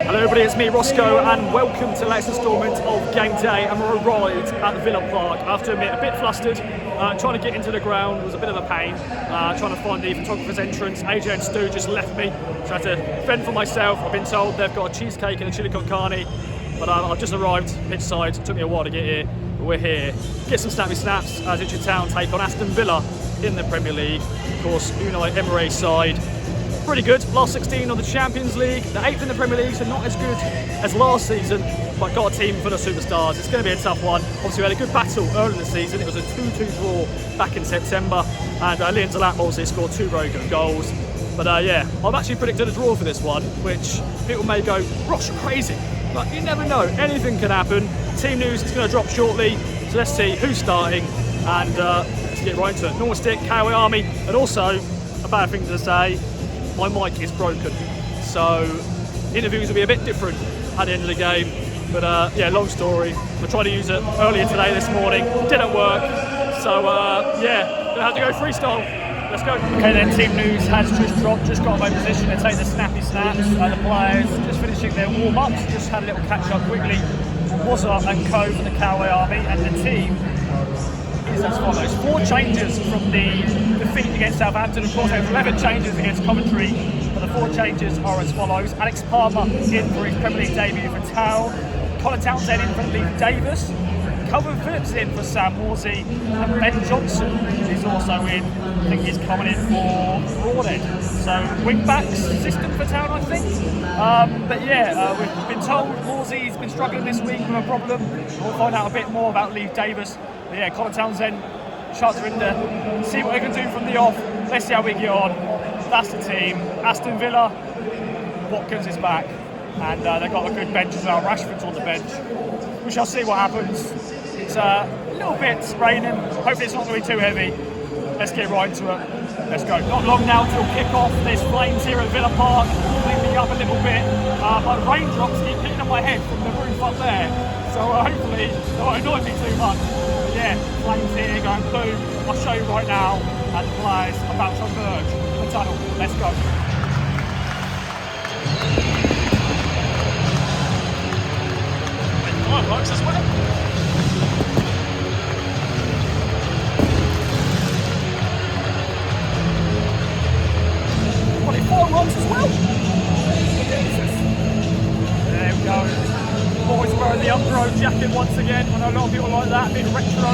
Hello everybody, it's me Roscoe and welcome to the latest instalment of Game Day, and we're arrived at Villa Park. I have to admit, a bit flustered, trying to get into the ground was a bit of a pain, trying to find the photographer's entrance. AJ and Stu just left me, so I had to fend for myself. I've been told they've got a cheesecake and a chili con carne, but I've just arrived pitch side. It took me a while to get here, but we're here. Get some snappy snaps as Ipswich Town take on Aston Villa in the Premier League. Of course, Unai Emery's side. Pretty good, last 16 on the Champions League, the 8th in the Premier League, so not as good as last season, but got a team full of superstars. It's going to be a tough one. Obviously we had a good battle early in the season. It was a 2-2 draw back in September, and Liam Delap obviously scored 2 very good goals. But yeah, I've actually predicted a draw for this one, which people may go, Ross, you're crazy. But you never know, anything can happen. Team news is going to drop shortly, so let's see who's starting, and let's get right into it. Normal stick, KOA Army, and also, a bad thing to say, my mic is broken, so interviews will be a bit different at the end of the game. But yeah, long story. I tried to use it earlier today, this morning, didn't work. So yeah, gonna have to go freestyle. Let's go. Okay then, team news has just dropped, just got my position to take the snappy snaps. The players just finishing their warm-ups, just had a little catch-up quickly. Wazza and Co for the KOA Army, and the team is as follows. 4 changes from the defeat against Southampton. Of course, there's 11 changes against Coventry, but the 4 changes are as follows. Alex Palmer in for his Premier League debut for Town. Colin Townsend in for Lee Davis. Calvin Phillips in for Sam Morsey. And Ben Johnson is also in. I think he's coming in for Broadhead. So wing-backs system for Town, I think. But yeah, we've been told Morsey's been struggling this week with a problem. We'll find out a bit more about Lee Davis. But yeah, Colin Townsend, shots are in there. See what they can do from the off. Let's see how we get on. That's the team. Aston Villa, Watkins is back. And they've got a good bench as well. Rashford's on the bench. We shall see what happens. It's a little bit raining. Hopefully it's not going to be too heavy. Let's get right into it. Let's go. Not long now till kick-off. There's flames here at Villa Park. Cooling me up a little bit. But raindrops keep hitting on my head from the roof up there. So hopefully they won't annoy me too much. But yeah, flames here going boom. I'll show you right now. And the players about to emerge from the tunnel. Let's go. Fireworks as well. 24 runs as well. There we go. Boys wearing the Umbro jacket once again. I know a lot of people like that, a bit retro.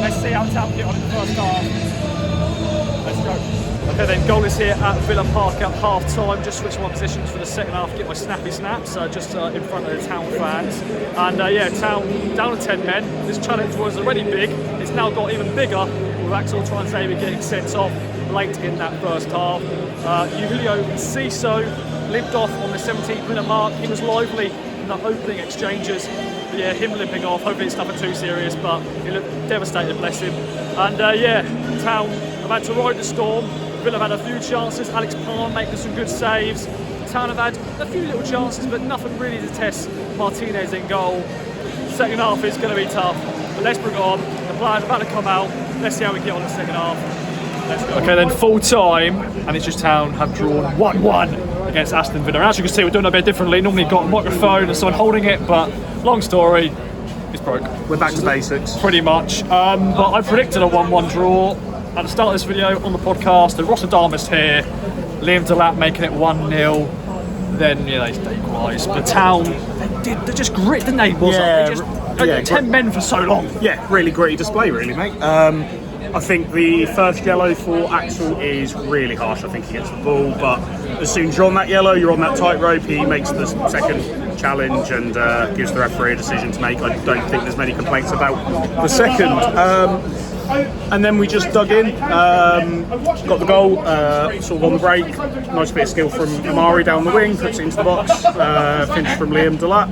Let's see how Town get on in the first half. Let's go. Okay then, goal is here at Villa Park at half time. Just switching my positions for the second half, get my snappy snaps just in front of the Town fans. And yeah, Town down to 10 men. This challenge was already big. It's now got even bigger with Axel Twanzebe getting sent off late in that first half. Julio Ciso limped off on the 17th minute mark. He was lively in the opening exchanges. But yeah, him limping off, hopefully it's nothing too serious, but he looked devastated, bless him. And yeah, Town have had to ride the storm. Villa have had a few chances, Alex Palmer making some good saves. Town have had a few little chances, but nothing really to test Martinez in goal. Second half is going to be tough, but let's bring it on. The players are about to come out. Let's see how we get on in the second half. Okay then, full time, and it's just Town have drawn 1-1 against Aston Villa. As you can see, we're doing a bit differently. Normally got a microphone and someone holding it, but long story, it's broke. We're back to basics. Pretty much. But I predicted a 1-1 draw at the start of this video on the podcast. The Rotterdamist here, Liam Delap making it 1-0. Then yeah, they equalised. But Town, they just grit, didn't they? Yeah, 10 men for so long. Yeah, really gritty display, really, mate. I think the first yellow for Axel is really harsh. I think he gets the ball, but as soon as you're on that yellow, you're on that tightrope. He makes the second challenge and gives the referee a decision to make. I don't think there's many complaints about the second. And then we just dug in, got the goal, sort of on the break. Nice bit of skill from Amari down the wing, puts it into the box. Finish from Liam Delap,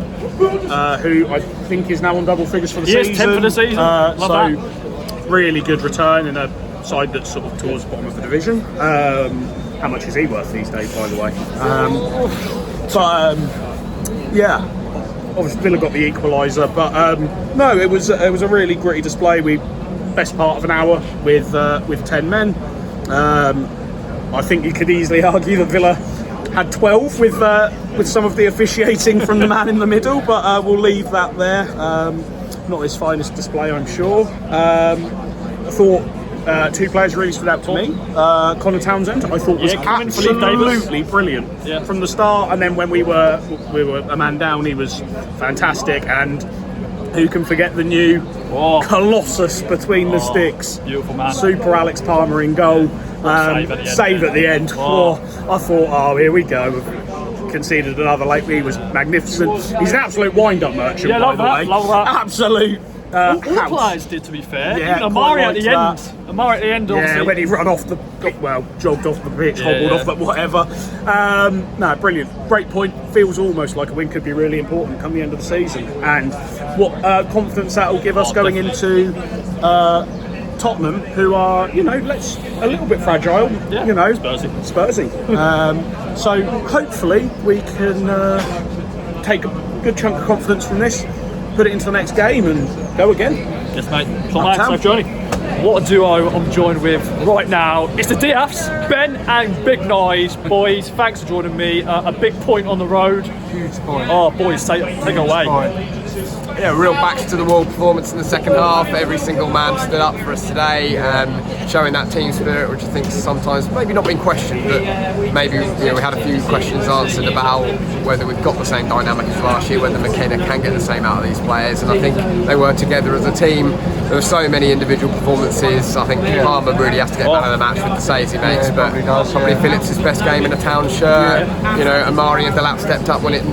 who I think is now on double figures for the season. He is 10 for the season. Love that. Really good return in a side that's sort of towards the bottom of the division. How much is he worth these days, by the way? Yeah, obviously Villa got the equaliser, but no, it was a really gritty display. We best part of an hour with 10 men. I think you could easily argue that Villa had 12 with some of the officiating from the man in the middle, but we'll leave that there. Not his finest display, I'm sure. I thought 2 players really stood out to me. Connor Townsend, I thought was absolutely brilliant from the start, and then when we were a man down, he was fantastic. And who can forget the new colossus between the sticks? Beautiful man. Super Alex Palmer in goal. Save at the end. I thought, here we go. We've conceded another late. He was magnificent. He's an absolute wind-up merchant, by the way. Love that. Absolute. All the players did, to be fair. Yeah, Amari at the end. Amari at the end, obviously. Yeah, when he ran off jogged off the pitch, hobbled off, but whatever. No, brilliant. Great point. Feels almost like a win could be really important come the end of the season. And what confidence that will give us going into Tottenham, who are, a little bit fragile. Yeah, Spursy. So hopefully we can take a good chunk of confidence from this, put it into the next game and go again. Yes, mate. Safe journey. What a duo I'm joined with right now. It's the Diafs, Ben and Big Noise. Boys, thanks for joining me. A big point on the road. Huge point. Oh, boys, take it away. Yeah, real backs to the wall performance in the second half. Every single man stood up for us today, showing that team spirit, which I think sometimes maybe not been questioned, but maybe we had a few questions answered about whether we've got the same dynamic as last year, whether McKenna can get the same out of these players, and I think they were together as a team. There were so many individual performances. I think Palmer really has to get man of the match with the saves he makes, but probably Phillips' best game in a Town shirt. Amari and Delap stepped up when it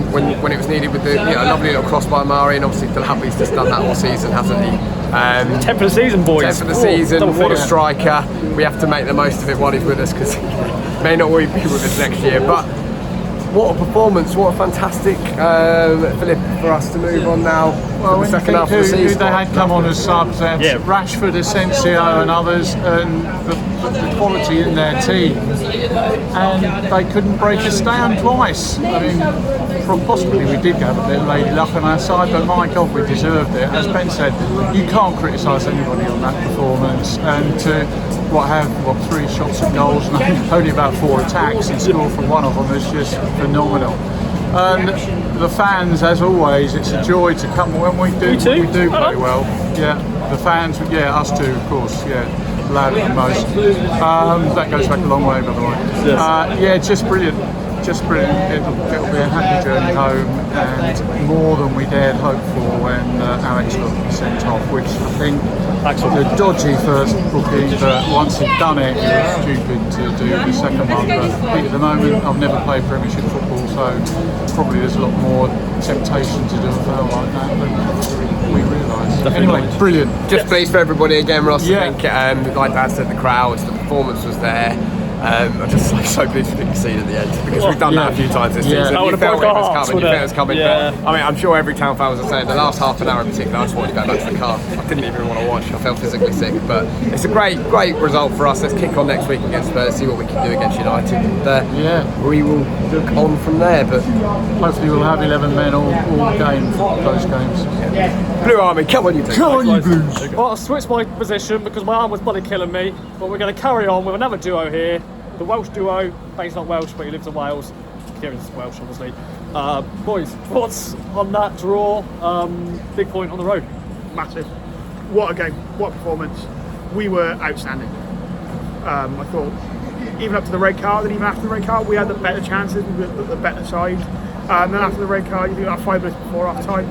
was needed with the lovely little cross by Amari, and obviously Delap's just done that all season, hasn't he? 10th for the season, boys. 10th for the season. What a striker. We have to make the most of it while he's with us, because he may not always be with us next year. But what a performance, what a fantastic Philip for us to move on now. Well, the second half of the season. Who they had come on as subs, Rashford, Asensio and others, and the quality in their team, and they couldn't break us down twice. I mean, possibly we did have a bit of lady luck on our side, but my God, we deserved it. As Ben said, you can't criticise anybody on that performance, and to have 3 shots at goals and only about 4 attacks and score from one of them is just phenomenal. And the fans, as always, it's a joy to come when we do play well. Yeah, the fans, us too, of course. Yeah, louder than most. That goes back a long way, by the way. Yes. Just brilliant. Just brilliant. It'll be a happy journey home, and more than we dared hope for when Alex got sent off, which I think a dodgy first booking, but once he'd done it, it was stupid to do the second one. But at the moment, I've never played Premiership football, so probably there's a lot more temptation to do a foul like that than we realise. Anyway, brilliant. Just pleased for everybody again, Ross. I think, like Dad said, the crowds, the performance was there. I'm just so pleased we didn't concede at the end, because we've done that a few times this season. You felt it was coming. Yeah. But, I mean, I'm sure every Town fan was saying the last half an hour in particular, I just wanted to go back to the car. I didn't even want to watch. I felt physically sick. But it's a great result for us. Let's kick on next week against Spurs, see what we can do against United. And we will look on from there. But hopefully we'll have 11 men all game for those games. Blue Army, come on you Blues. Come on you Blues. Well, I switched my position because my arm was bloody killing me, but we're going to carry on with another duo here. The Welsh duo. Ben's not Welsh, but he lives in Wales. Kieran's Welsh, obviously. Boys, thoughts on that draw? Big point on the road. Massive. What a game, what a performance. We were outstanding. I thought, even up to the red card and even after the red card, we had the better chances, we were the better side. Then after the red card, you do that 5 minutes before half time,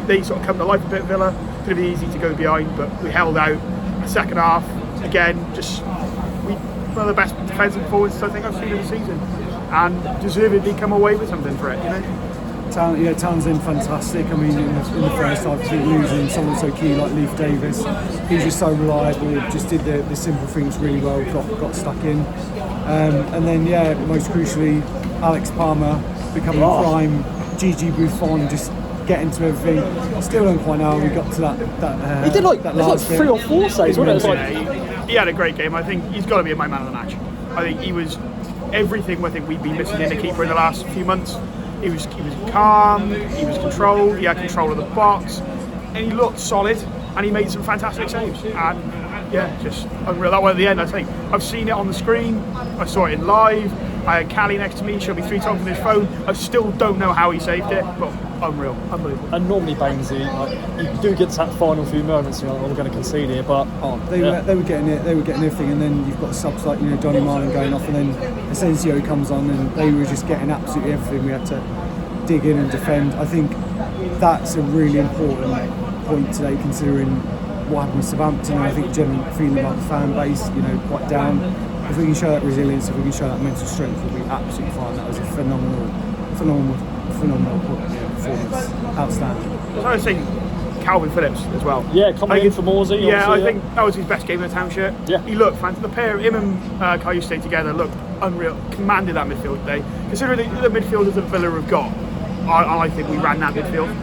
they sort of come to life a bit, Villa. Could have been easy to go behind, but we held out. The second half, again, one of the best defensive performances I think I've seen in the season, and deservedly come away with something for it, Townsend fantastic. I mean, in the first half, losing someone so key like Leif Davis, he's just so reliable. Just did the simple things really well. Got stuck in, and then most crucially, Alex Palmer becoming prime. Gigi Buffon just getting to everything. Still don't quite know how we got to that. He did like 3 or 4 saves, wasn't it? He had a great game. I think he's got to be my man of the match. I think he was everything I think we've been missing in a keeper in the last few months. He was calm, he was controlled, he had control of the box, and he looked solid, and he made some fantastic saves. And just unreal. That one at the end, I think I've seen it on the screen, I saw it in live. I had Callie next to me, showed me 3 times on his phone. I still don't know how he saved it, but unreal, unbelievable. And normally, Bainesy, you do get to that final few moments, you know, we're going to concede here, but they were getting it, they were getting everything, and then you've got subs like, you know, Johnny Marlin going off, and then Asensio comes on, and they were just getting absolutely everything. We had to dig in and defend. I think that's a really important point today, considering what happened with Southampton. I think generally feeling about the fan base, you know, quite down. If we can show that resilience, if we can show that mental strength, we'll be absolutely fine. That was a phenomenal performance. Outstanding. I was saying Calvin Phillips as well. yeah, coming in for Morsey. Yeah, I think that was his best game in the Township. Yeah. He looked fantastic. The pair, him and Kayuse together, looked unreal. Commanded that midfield today. Considering the midfielders that Villa have got, I think we ran that midfield.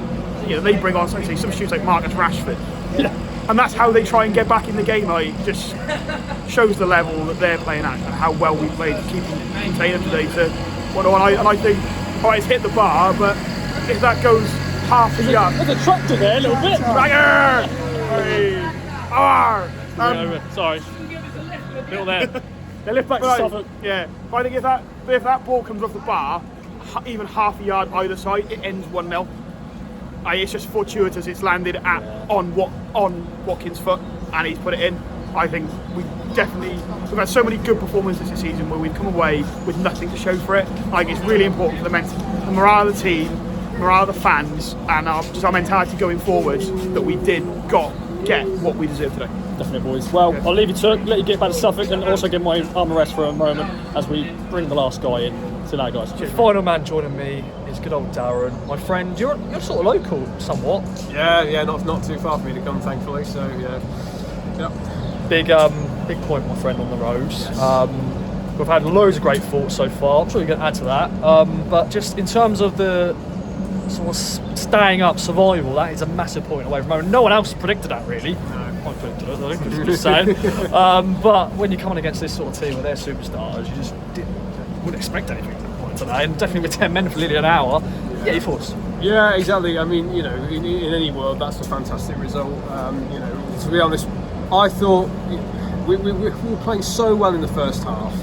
You know, they bring on, like, say, substitutes like Marcus Rashford. Yeah. And that's how they try and get back in the game. Like, just shows the level that they're playing at and how well we played to keep them contained today to 1-1. And I think, all right, it's hit the bar, but if that goes half a yard. There's a tractor there a little bit. Banger! Sorry. Little there. They lift back to Right, Suffolk. yeah. But I think if that ball comes off the bar, even half a yard either side, it ends 1-0. It's just fortuitous it's landed on Watkins' foot and he's put it in. I think we've had so many good performances this season where we've come away with nothing to show for it. I think it's really important for the morale of the team, morale of the fans, and our mentality going forward that we get what we deserve today. Definitely, boys. Well, I'll leave you to it, let you get back to Suffolk, and also give my arm a rest for a moment as we bring the last guy in. See you later, guys. The final man joining me is good old Darren, my friend. You're sort of local, somewhat. Yeah, not too far for me to come, thankfully. So yeah. Big point, my friend, on the roads. We've had loads of great thoughts so far. I'm sure you're going to add to that. But just in terms of the sort of staying up, survival, that is a massive point away from home. No one else predicted that, really. I predicted it, I think, just saying. But when you're coming against this sort of team with their superstars, you just wouldn't expect anything at that point today. And definitely with 10 men for nearly an hour, your thoughts? Yeah, exactly. I mean, you know, in any world, that's a fantastic result. You know, to be honest, I thought we were playing so well in the first half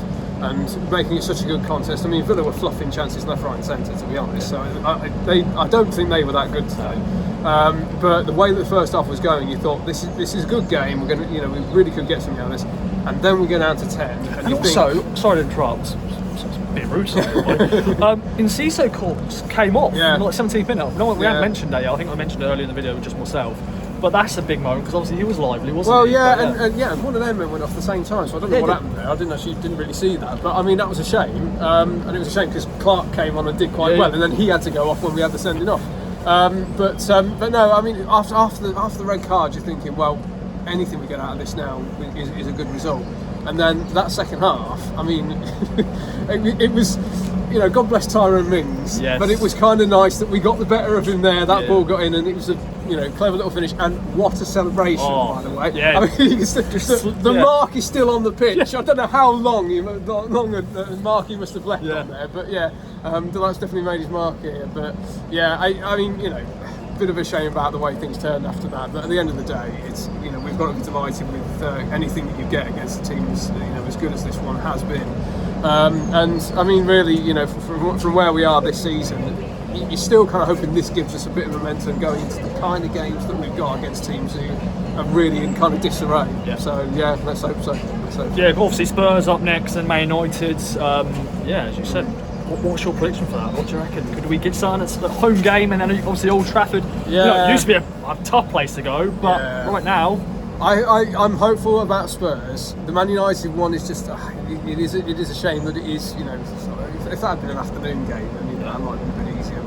and making it such a good contest. I mean, Villa were fluffing chances left, right and centre, to be honest. So I don't think they were that good today. But the way that the first half was going, you thought this is a good game. We're going to, you know, we really could get something out of this. And then we go down to 10. And also, sorry to interrupt. It's a bit rude, sorry. Enciso calls came off in like 17th minute. No, we haven't mentioned that yet. I think I mentioned it earlier in the video with just myself. But that's a big moment because obviously he was lively, wasn't he? Well, and one of them went off the same time, so I don't know what happened there. I didn't really see that, but I mean that was a shame, and it was a shame because Clark came on and did quite well, and then he had to go off when we had the sending off. But no, I mean after the red card, you're thinking, well, anything we get out of this now is a good result. And then that second half, I mean, it was, you know, God bless Tyrone Mings, but it was kind of nice that we got the better of him there. That ball got in, and it was a, you know, clever little finish. And what a celebration, by the way! Yeah. I mean, the mark is still on the pitch. I don't know how long Marky must have left on there, but Delight's definitely made his mark here. But yeah, I mean, you know, bit of a shame about the way things turned after that, but at the end of the day, it's, you know, we've got to be delighted with anything that you get against teams, you know, as good as this one has been. And I mean, really, you know, from where we are this season, you're still kind of hoping this gives us a bit of momentum going into the kind of games that we've got against teams who are really in kind of disarray. So yeah, let's hope so. Yeah, obviously Spurs up next and Man United. As you said, what's your prediction for that? What do you reckon? Could we get started at the home game and then obviously Old Trafford? You know, it used to be a tough place to go, but right now, I'm hopeful about Spurs. The Man United one is just it is a shame that it is, you know, if that had been an afternoon game, then, you know, that might have been a bit easier.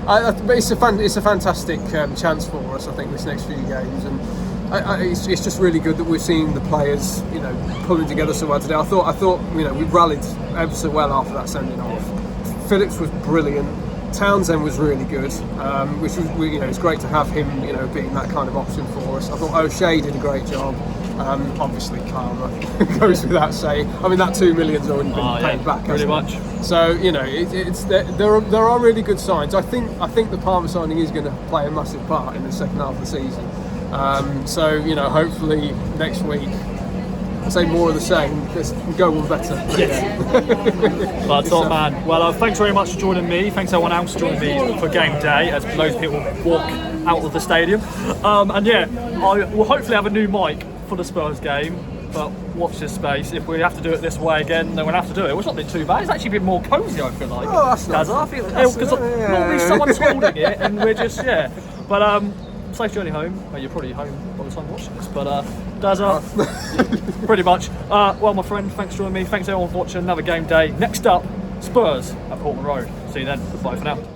But but it's a fantastic chance for us, I think, this next few games, and it's just really good that we're seeing the players, you know, pulling together so well today. I thought you know, we rallied ever so well after that sending off. Phillips was brilliant. Townsend was really good, which was, you know, it's great to have him, you know, being that kind of option for us. I thought O'Shea did a great job. Obviously, Karma goes without saying. I mean, that $2 million's already been paid back, pretty much. So you know, there are really good signs. I think the Palmer signing is going to play a massive part in the second half of the season. So you know, hopefully next week say more of the same. Just go on better. Yes. But top man. Well, thanks very much for joining me. Thanks everyone else for joining me for game day, as loads of people walk out of the stadium. And yeah, I will hopefully have a new mic for the Spurs game. But watch this space. If we have to do it this way again, then we'll have to do it. Well, it's not been too bad. It's actually been more cosy, I feel like. Oh, that's nice. I feel because normally someone's holding it, and we're just But safe journey home. Well, you're probably home by the time you watch this. But Dazza, pretty much. Well, my friend, thanks for joining me. Thanks everyone for watching another game day. Next up, Spurs at Portman Road. See you then. Goodbye for now.